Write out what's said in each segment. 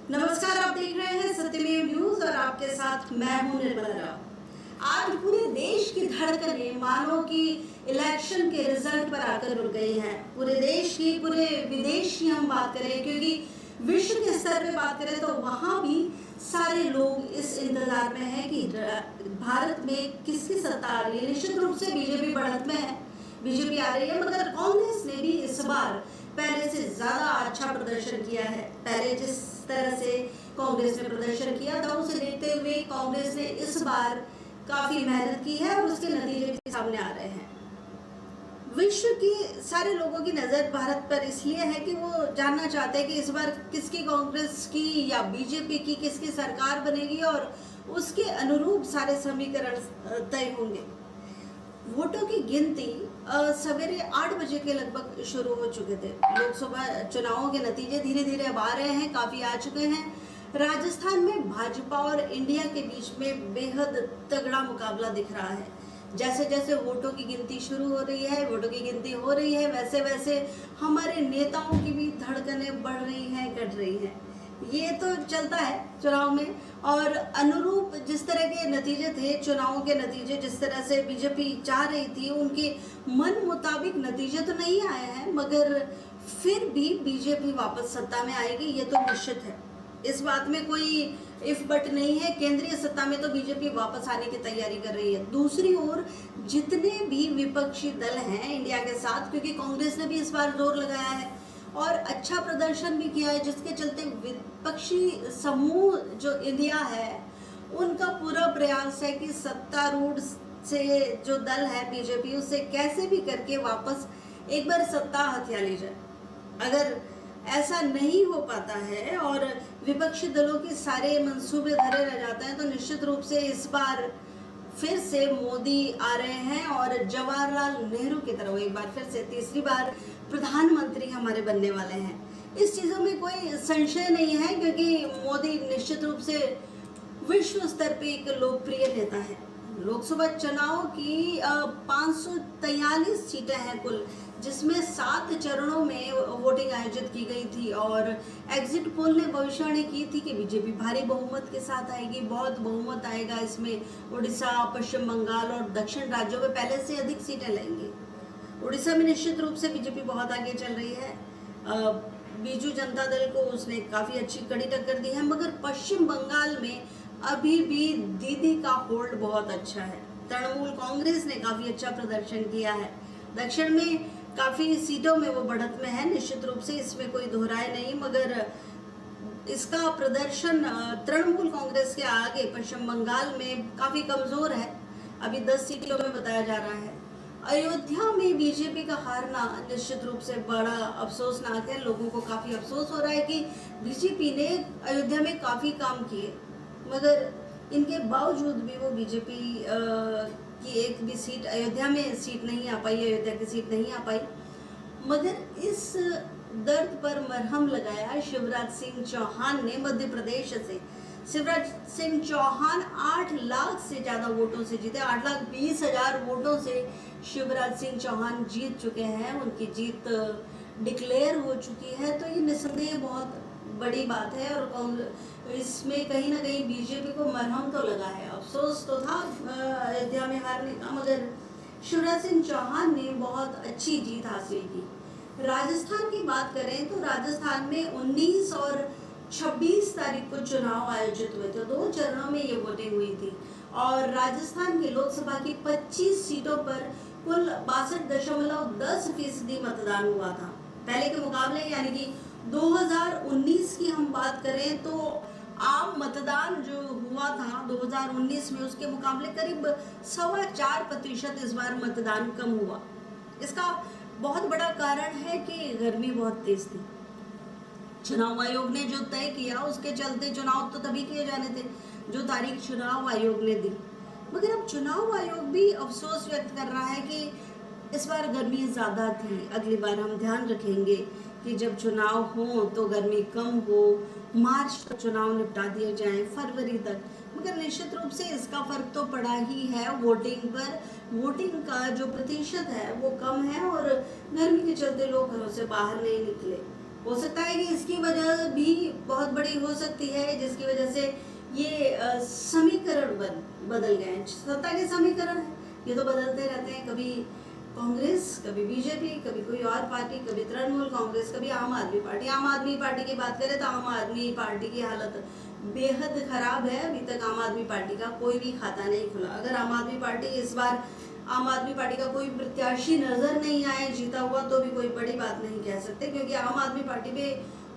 नमस्कार, आप देख रहे हैं सत्यमेव न्यूज और आपके साथ मैं हूं निर्मला राव। आज पूरे देश की धड़कनें मानो कि इलेक्शन के रिजल्ट पर आकर रुक गई हैं। पूरे देश की, पूरे विदेश की हम बात करें, क्योंकि विश्व के स्तर पे बात करें तो वहां भी सारे लोग इस इंतजार में हैं कि भारत में किसकी सत्ता आ रही है। निश्चित रूप से बीजेपी बढ़त में है, बीजेपी आ रही है, मगर कांग्रेस ने भी इस बार पहले से ज्यादा अच्छा प्रदर्शन किया है। पहले जिस तरह से कांग्रेस ने प्रदर्शन किया था उसे देखते हुए कांग्रेस ने इस बार काफी मेहनत की है और उसके नतीजे भी सामने आ रहे हैं। विश्व की सारे लोगों की नजर भारत पर इसलिए है कि वो जानना चाहते हैं कि इस बार किसकी, कांग्रेस की या बीजेपी की, किसकी सरकार बनेगी और उसके अनुरूप सारे समीकरण तय होंगे। वोटों की गिनती सवेरे 8 बजे के लगभग शुरू हो चुके थे। लोकसभा चुनावों के नतीजे धीरे धीरे अब आ रहे हैं, काफी आ चुके हैं। राजस्थान में भाजपा और इंडिया के बीच में बेहद तगड़ा मुकाबला दिख रहा है। जैसे जैसे वोटों की गिनती शुरू हो रही है, वोटों की गिनती हो रही है, वैसे वैसे हमारे नेताओं की भी धड़कनें बढ़ रही हैं, घट रही हैं। ये तो चलता है चुनाव में, और अनुरूप जिस तरह के नतीजे थे, चुनावों के नतीजे जिस तरह से बीजेपी चाह रही थी, उनके मन मुताबिक नतीजे तो नहीं आए हैं, मगर फिर भी बीजेपी वापस सत्ता में आएगी, ये तो निश्चित है। इस बात में कोई इफ बट नहीं है। केंद्रीय सत्ता में तो बीजेपी वापस आने की तैयारी कर रही है। दूसरी ओर जितने भी विपक्षी दल हैं इंडिया के साथ, क्योंकि कांग्रेस ने भी इस बार जोर लगाया है और अच्छा प्रदर्शन भी किया है, जिसके चलते विपक्षी समूह जो इंडिया है उनका पूरा प्रयास है कि सत्तारूढ़ से जो दल है बीजेपी, उससे कैसे भी करके वापस एक बार सत्ता हथिया ली जाए। अगर ऐसा नहीं हो पाता है और विपक्षी दलों के सारे मंसूबे धरे रह जाते हैं तो निश्चित रूप से इस बार फिर से मोदी आ रहे हैं और जवाहरलाल नेहरू की तरह एक बार फिर से तीसरी बार प्रधानमंत्री हमारे बनने वाले हैं। इस चीज़ों में कोई संशय नहीं है, क्योंकि मोदी निश्चित रूप से विश्व स्तर पे एक लोकप्रिय नेता है। लोकसभा चुनाव की 543 सीटें हैं कुल, जिसमें 7 चरणों में वोटिंग आयोजित की गई थी और एग्जिट पोल ने भविष्यवाणी की थी कि बीजेपी भारी बहुमत के साथ आएगी, बहुत बहुमत आएगा इसमें। उड़ीसा, पश्चिम बंगाल और दक्षिण राज्यों में पहले से अधिक सीटें लेंगे। उड़ीसा में निश्चित रूप से बीजेपी बहुत आगे चल रही है। बीजू जनता दल को उसने काफ़ी अच्छी कड़ी टक्कर दी है, मगर पश्चिम बंगाल में अभी भी दीदी का होल्ड बहुत अच्छा है। तृणमूल कांग्रेस ने काफ़ी अच्छा प्रदर्शन किया है। दक्षिण में काफ़ी सीटों में वो बढ़त में है, निश्चित रूप से इसमें कोई दोहराए नहीं, मगर इसका प्रदर्शन तृणमूल कांग्रेस के आगे पश्चिम बंगाल में काफ़ी कमज़ोर है। अभी 10 सीटों में बताया जा रहा है। अयोध्या में बीजेपी का हारना निश्चित रूप से बड़ा अफसोसनाक है। लोगों को काफ़ी अफसोस हो रहा है कि बीजेपी ने अयोध्या में काफ़ी काम किए, मगर इनके बावजूद भी वो बीजेपी की एक भी सीट अयोध्या में सीट नहीं आ पाई, अयोध्या की सीट नहीं आ पाई। मगर इस दर्द पर मरहम लगाया शिवराज सिंह चौहान ने मध्य प्रदेश से। शिवराज सिंह चौहान 8 लाख से ज़्यादा वोटों से जीते, 8,20,000 वोटों से शिवराज सिंह चौहान जीत चुके हैं। उनकी जीत डिक्लेयर हो चुकी है, तो ये निस्संदेह बहुत बड़ी बात है और इसमें कहीं ना कहीं बीजेपी को मरहम तो लगा है। अफसोस तो था अयोध्या में हारने का, मगर शिवराज सिंह चौहान ने बहुत अच्छी जीत हासिल की। राजस्थान की बात करें तो राजस्थान में 19 और 26 तारीख को चुनाव आयोजित हुए थे। 2 चरणों में ये वोटिंग हुई थी और राजस्थान की लोकसभा की 25 सीटों पर कुल 62.10% मतदान हुआ था। पहले के मुकाबले यानी कि 2019 की हम बात करें तो आम मतदान जो हुआ था 2019 में, उसके मुकाबले करीब 4.25% इस बार मतदान कम हुआ। इसका बहुत बड़ा कारण है कि गर्मी बहुत तेज थी। चुनाव आयोग ने जो तय किया उसके चलते चुनाव तो तभी किए जाने थे जो तारीख चुनाव आयोग ने दी, मगर अब चुनाव आयोग भी अफसोस व्यक्त कर रहा है कि इस बार गर्मी ज़्यादा थी। अगली बार हम ध्यान रखेंगे कि जब चुनाव हो तो गर्मी कम हो, मार्च तक चुनाव निपटा दिए जाएं, फरवरी तक। मगर निश्चित रूप से इसका फर्क तो पड़ा ही है वोटिंग पर। वोटिंग का जो प्रतिशत है वो कम है और गर्मी के चलते लोग घरों से बाहर नहीं निकले। हो सकता है कि इसकी वजह भी बहुत बड़ी हो सकती है, जिसकी वजह से ये समीकरण बदल गए हैं। सत्ता के समीकरण है, ये तो बदलते रहते हैं, कभी कांग्रेस, कभी बीजेपी, कभी कोई और पार्टी, कभी तृणमूल कांग्रेस, कभी आम आदमी पार्टी। आम आदमी पार्टी की बात करें तो आम आदमी पार्टी की हालत बेहद खराब है। अभी तक आम आदमी पार्टी का कोई भी खाता नहीं खुला। अगर आम आदमी पार्टी इस बार आम आदमी पार्टी का कोई प्रत्याशी नजर नहीं आए जीता हुआ तो भी कोई बड़ी बात नहीं कह सकते, क्योंकि आम आदमी पार्टी पे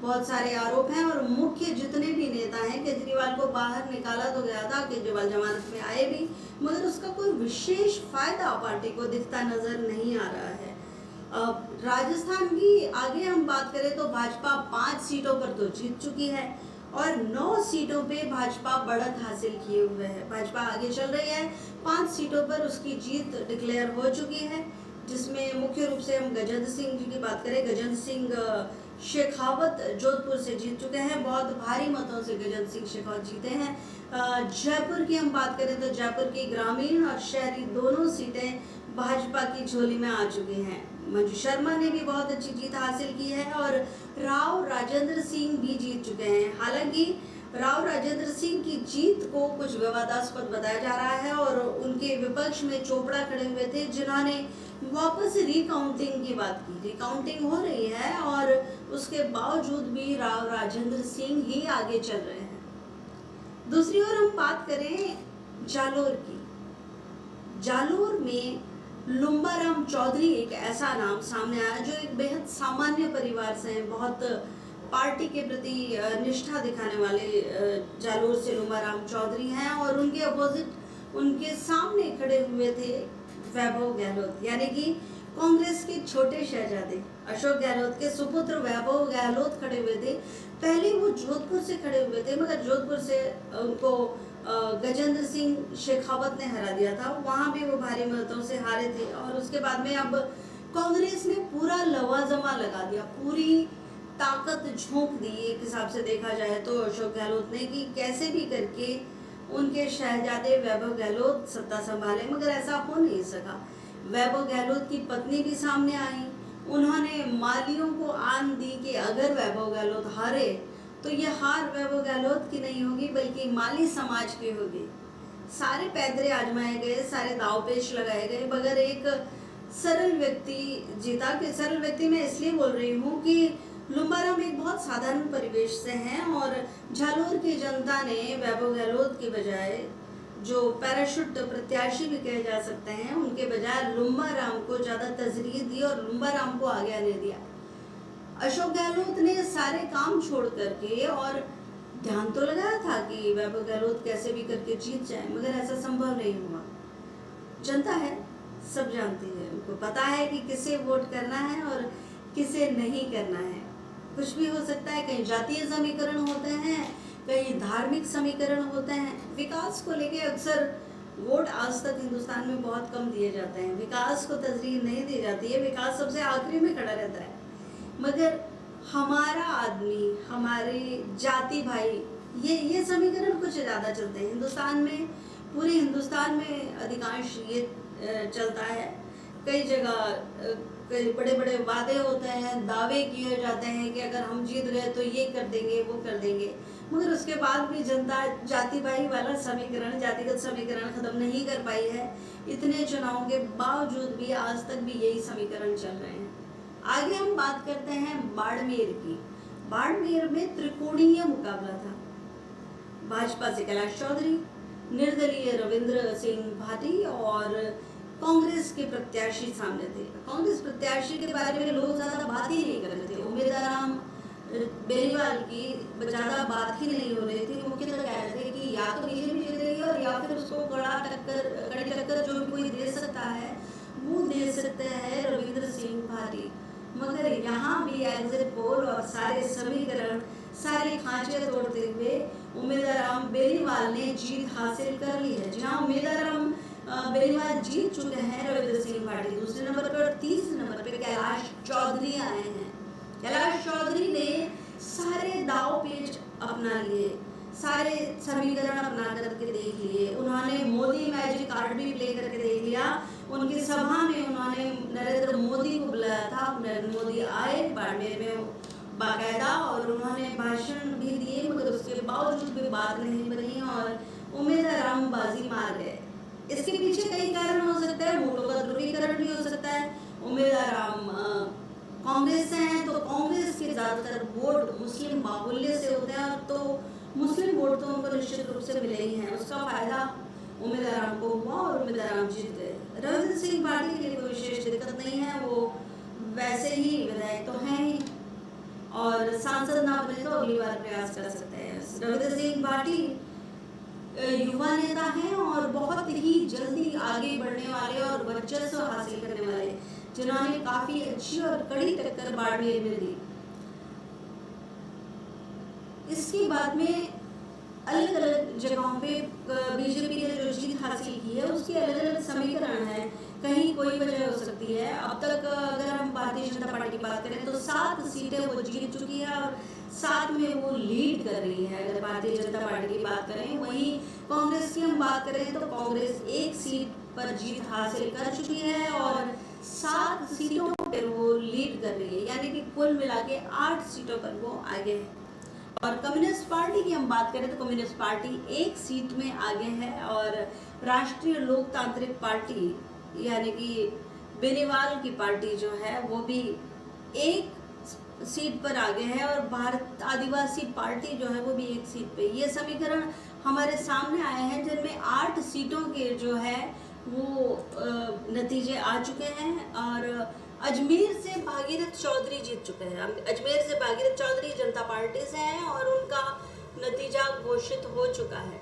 बहुत सारे आरोप हैं और मुख्य जितने भी नेता हैं, केजरीवाल को बाहर निकाला तो गया था, केजरीवाल जमानत में आए भी, मगर उसका कोई विशेष फायदा पार्टी को दिखता नजर नहीं आ रहा है। राजस्थान की आगे हम बात करें तो भाजपा 5 सीटों पर तो जीत चुकी है और 9 सीटों पे भाजपा बढ़त हासिल किए हुए है। भाजपा आगे चल रही है, 5 सीटों पर उसकी जीत डिक्लेयर हो चुकी है, जिसमें मुख्य रूप से हम गजेंद्र सिंह जी की बात करें, गजेंद्र सिंह शेखावत जोधपुर से जीत चुके हैं, बहुत भारी मतों से गजेंद्र सिंह शेखावत जीते हैं। जयपुर की हम बात करें तो जयपुर की ग्रामीण और शहरी दोनों सीटें भाजपा की झोली में आ चुकी हैं। मंजू शर्मा ने भी बहुत अच्छी जीत हासिल की है और राव राजेंद्र सिंह भी जीत चुके हैं। हालांकि राव राजेंद्र सिंह की जीत को कुछ विवादास्पद बताया जा रहा है और उनके विपक्ष में चोपड़ा खड़े हुए थे, जिन्होंने वापस रिकाउंटिंग की बात की। रिकाउंटिंग हो रही है और उसके बावजूद भी राव राजेंद्र सिंह ही आगे चल रहे हैं। दूसरी ओर हम बात करें जालोर की। जालोर में लुम्बाराम चौधरी एक ऐसा नाम सामने आया जो एक बेहद सामान्य परिवार से हैं, बहुत पार्टी के प्रति निष्ठा दिखाने वाले जालोर से लुम्बाराम चौधरी हैं और उनके अपोजिट उनके सामने खड़े हुए थे वैभव गहलोत, यानी कि कांग्रेस के छोटे शहजादे अशोक गहलोत के सुपुत्र वैभव गहलोत खड़े हुए थे। पहले वो जोधपुर से खड़े हुए थे, मगर जोधपुर से उनको गजेंद्र सिंह शेखावत ने हरा दिया था, वहां भी वो भारी मतों से हारे थे। और उसके बाद में अब कांग्रेस ने पूरा लवाजमा लगा दिया, पूरी ताकत झोंक दी एक हिसाब से देखा जाए तो अशोक गहलोत ने, कि कैसे भी करके उनके शहजादे वैभव गहलोत सत्ता संभाले, मगर ऐसा हो नहीं सका। वैभव गहलोत की पत्नी भी सामने आई, उन्होंने मालियों को आन दी कि अगर वैभव गहलोत हारे तो ये हार वैभव गहलोत की नहीं होगी बल्कि माली समाज की होगी। सारे पैदरे आजमाए गए, सारे दावपेच लगाए गए, मगर एक सरल व्यक्ति जीता। कि सरल व्यक्ति मैं इसलिए बोल रही हूँ कि लुम्बाराम एक बहुत साधारण परिवेश से हैं और जालोर की जनता ने वैभव गहलोत के बजाय, जो पैराशूट प्रत्याशी भी कहे जा सकते हैं, उनके बजाय लुम्बाराम को ज़्यादा तरजीह दी और लुम्बाराम को आगे आने दिया। अशोक गहलोत ने सारे काम छोड़ करके और ध्यान तो लगाया था कि वैभव गहलोत कैसे भी करके जीत जाए, मगर ऐसा संभव नहीं हुआ। जनता है, सब जानती है, उनको पता है कि किसे वोट करना है और किसे नहीं करना है। कुछ भी हो सकता है, कहीं जातीय समीकरण होते हैं, कहीं धार्मिक समीकरण होते हैं। विकास को लेके अक्सर वोट आज तक हिंदुस्तान में बहुत कम दिए जाते हैं, विकास को तरजीह नहीं दी जाती है, विकास सबसे आखिरी में खड़ा रहता है। मगर हमारा आदमी, हमारे जाति भाई, ये समीकरण कुछ ज़्यादा चलते हैं हिंदुस्तान में। पूरे हिंदुस्तान में अधिकांश ये चलता है। कई जगह कई बड़े बड़े वादे होते हैं, दावे किए जाते हैं कि अगर हम जीत गए तो ये कर देंगे, वो कर देंगे, मगर उसके बाद भी जनता जाति भाई वाला समीकरण, जातिगत समीकरण खत्म नहीं कर पाई है। इतने चुनावों के बावजूद भी आज तक भी यही समीकरण चल रहे हैं। आगे हम बात करते हैं बाड़मेर की। बाड़मेर में त्रिकोणीय मुकाबला था। भाजपा से कैलाश चौधरी, निर्दलीय रविंद्र सिंह भाटी और कांग्रेस के प्रत्याशी सामने थे। कांग्रेस प्रत्याशी के बारे में लोग ज्यादा बात ही नहीं कर रहे थे। उम्मीदवार बेनीवाल की ज्यादा बात ही नहीं हो रही थी। मुख्यतः कह रहे थे कि या तो बीजेपी जीतेगी और या फिर उसको कड़ी टक्कर जो भी कोई दे सकता है वो दे सकते हैं रविंद्र सिंह भाटी। मगर यहाँ भी एग्जिट पोल और सारे समीकरण, सारे खांचे तोड़ते हुए उम्मीदवार बेनीवाल ने जीत हासिल कर ली है। जहाँ उम्मीदवार बेनीवाल जीत चुके हैं रविंद्र सिंह भाटी दूसरे नंबर पर और तीसरे नंबर पर कैलाश चौधरी आए हैं। कैलाश चौधरी ने सारे दाव पेच अपना लिए, सारे समीकरण अपना करके देख लिए। उन्होंने मोदी मैजिक कार्ड भी प्ले करके देख लिया। उनकी सभा में उन्होंने नरेंद्र मोदी को बुलाया था। नरेंद्र मोदी आए, बाड़मेर में बाकायदा, और उन्होंने भाषण भी दिए, मगर उसके बावजूद भी बात नहीं बनी और उम्मीदवार बाजी मार गए। इसके पीछे कई कारण हो सकते हैं, वोटों का ध्रुवीकरण भी हो सकता है। उम्मीदवार कांग्रेस से हैं तो कांग्रेस के ज़्यादातर वोट मुस्लिम बाहुल्य से होते हैं, और तो मुस्लिम वोट तो उनको निश्चित रूप से मिले ही हैं। उसका फायदा उम्मीदवार को हुआ और उम्मीदवार जीत गए। रविंद्र सिंह पाटिल के लिए कोई विशेष दिक्कत नहीं है, वो वैसे ही विधायक तो हैं ही, और सांसद ना बने तो अगली बार प्रयास कर सकते हैं। रविंद्र सिंह पाटिल युवा नेता हैं और बहुत ही जल्दी आगे बढ़ने वाले और वर्चस्व हासिल करने वाले, जिन्होंने काफी अच्छी और कड़ी टक्कर बाड़मेर में दी। इसके बाद में अलग अलग जगहों पे बीजेपी ने जो जीत हासिल की है उसकी अलग अलग समीकरण है। कहीं कोई वजह हो सकती है। अब तक अगर हम भारतीय जनता पार्टी की बात करें तो 7 सीटें वो जीत चुकी है और 7 में वो लीड कर रही है, अगर भारतीय जनता पार्टी की बात करें। वहीं कांग्रेस की हम बात करें तो कांग्रेस 1 सीट पर जीत हासिल कर चुकी है और 7 सीटों पर वो लीड कर रही है, यानी कि कुल मिला के 8 सीटों पर वो आगे है। और कम्युनिस्ट पार्टी की हम बात करें तो कम्युनिस्ट पार्टी 1 सीट में आगे है और राष्ट्रीय लोकतांत्रिक पार्टी यानी कि बेनीवाल की पार्टी जो है वो भी 1 सीट पर आगे है और भारत आदिवासी पार्टी जो है वो भी 1 सीट पे। ये समीकरण हमारे सामने आए हैं जिनमें 8 सीटों के जो है वो नतीजे आ चुके हैं। और अजमेर से भागीरथ चौधरी जीत चुके हैं। अजमेर से भागीरथ चौधरी जनता पार्टी से हैं और उनका नतीजा घोषित हो चुका है।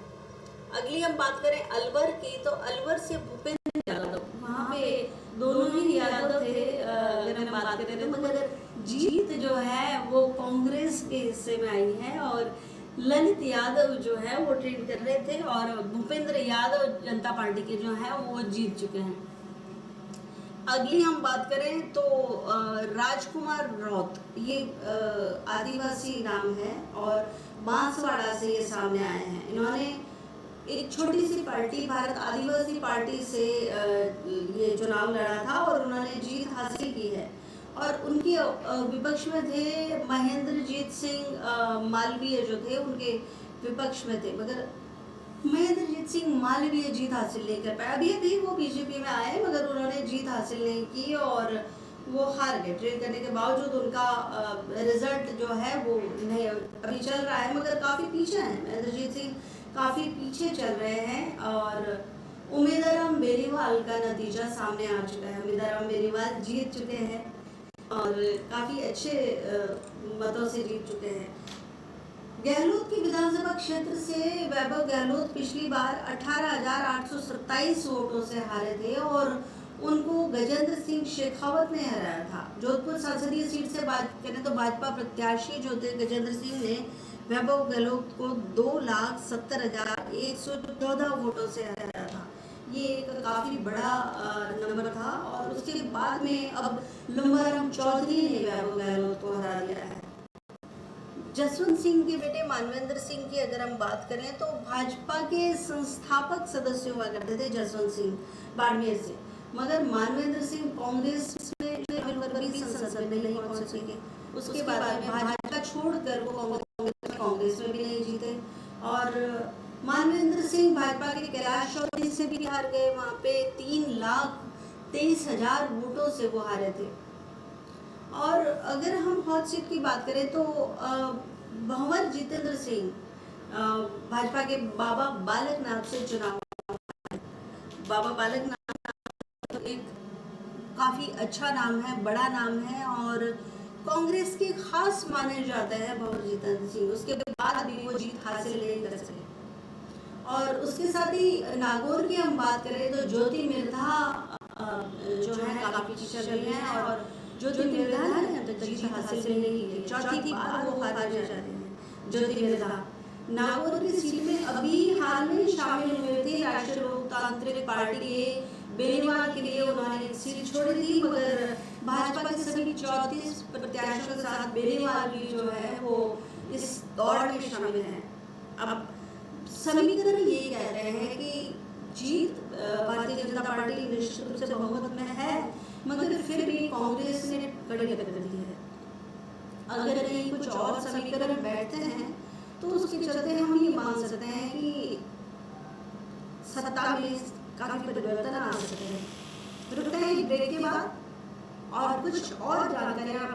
अगली हम बात करें अलवर की तो अलवर से भूपेंद्र यादव, वहाँ पे दोनों ही यादव थे अगर हम बात करें तो, मगर जीत जो है वो कांग्रेस के हिस्से में आई है और ललित यादव जो है वो ट्रेंड कर रहे थे और भूपेंद्र यादव जनता पार्टी के जो है वो जीत चुके हैं। अगली हम बात करें तो राजकुमार रौत, ये आदिवासी नाम है और बांसवाड़ा से ये सामने आए हैं। इन्होंने एक छोटी सी पार्टी भारत आदिवासी पार्टी से ये चुनाव लड़ा था और उन्होंने जीत हासिल की है। और उनके विपक्ष में थे महेंद्रजीत सिंह मालवीय जो थे, उनके विपक्ष में थे, मगर महेंद्रजीत सिंह मालवीय जीत हासिल नहीं कर पाए। अभी वो बीजेपी में आए मगर उन्होंने जीत हासिल नहीं की और वो हार गए। ट्रेन करने के बावजूद उनका रिजल्ट जो है वो नहीं अभी चल रहा है, मगर काफ़ी पीछे हैं। महेंद्रजीत सिंह काफ़ी पीछे चल रहे हैं और उम्मीदवार बेनीवाल का नतीजा सामने आ चुका है। उम्मीदवार बेनीवाल जीत चुके हैं और काफ़ी अच्छे मतों से जीत चुके हैं। गहलोत की विधानसभा क्षेत्र से वैभव गहलोत पिछली बार 18,827 वोटों से हारे थे और उनको गजेंद्र सिंह शेखावत ने हराया था। जोधपुर संसदीय सीट से बात करें तो भाजपा प्रत्याशी जो थे गजेंद्र सिंह ने वैभव गहलोत को 2,70,114 वोटों से हराया था। ये एक काफ़ी बड़ा नंबर था और उसके बाद में अब लंबाराम चौधरी ने वैभव गहलोत को हरा दिया है। जसवंत सिंह के बेटे मानवेंद्र सिंह की अगर हम बात करें तो भाजपा के संस्थापक सदस्य हुआ करते थे जसवंत सिंह बाड़मेर से, मगर मानवेंद्र सिंह कांग्रेस में संसद में नहीं पहुंच सके। उसके बाद में भाजपा छोड़कर वो कांग्रेस में भी नहीं जीते और मानवेंद्र सिंह भाजपा के कैलाश चौधरी से भी हार गए। वहाँ पे 3,23,000 वोटों से वो हारे थे। और अगर हम हॉट सीट की बात करें तो भंवर जितेंद्र सिंह भाजपा के बाबा बालकनाथ से चुनाव। बाबा बालकनाथ एक काफ़ी अच्छा नाम है, बड़ा नाम है और कांग्रेस के खास माने जाते हैं भंवर जितेंद्र सिंह। उसके बाद भी वो जीत हासिल नहीं कर सके। और उसके साथ ही नागौर की हम बात करें तो ज्योति मिर्धा जो है काफ़ी चल रही है और ज्योति मिर्धा ने अब तक जीत हासिल नहीं की। चौथी बार वो हारे जा रहे हैं ज्योति मिर्धा। नागौर की सीट में अभी हाल में शामिल हुए थे राष्ट्रीय लोकतांत्रिक पार्टी के बेनीवाल के लिए उन्होंने सीट छोड़ी थी, मगर भाजपा के सभी 34 प्रत्याशियों के साथ बेनीवाल भी जो है वो इस दौड़ में शामिल हैं। अब समीकरण ये कह रहे हैं कि जीत भारतीय जनता पार्टी निश्चित रूप से बहुमत में है, मगर फिर भी कांग्रेस ने कड़ी टक्कर दी है। अगर कहीं कुछ और समीकरण बैठते हैं तो उसके चलते हम ये मान सकते हैं कि सत्ता में काफी परिवर्तन आ सकते हैं। रुकते हैं एक ब्रेक के बाद और कुछ और जानकारियाँ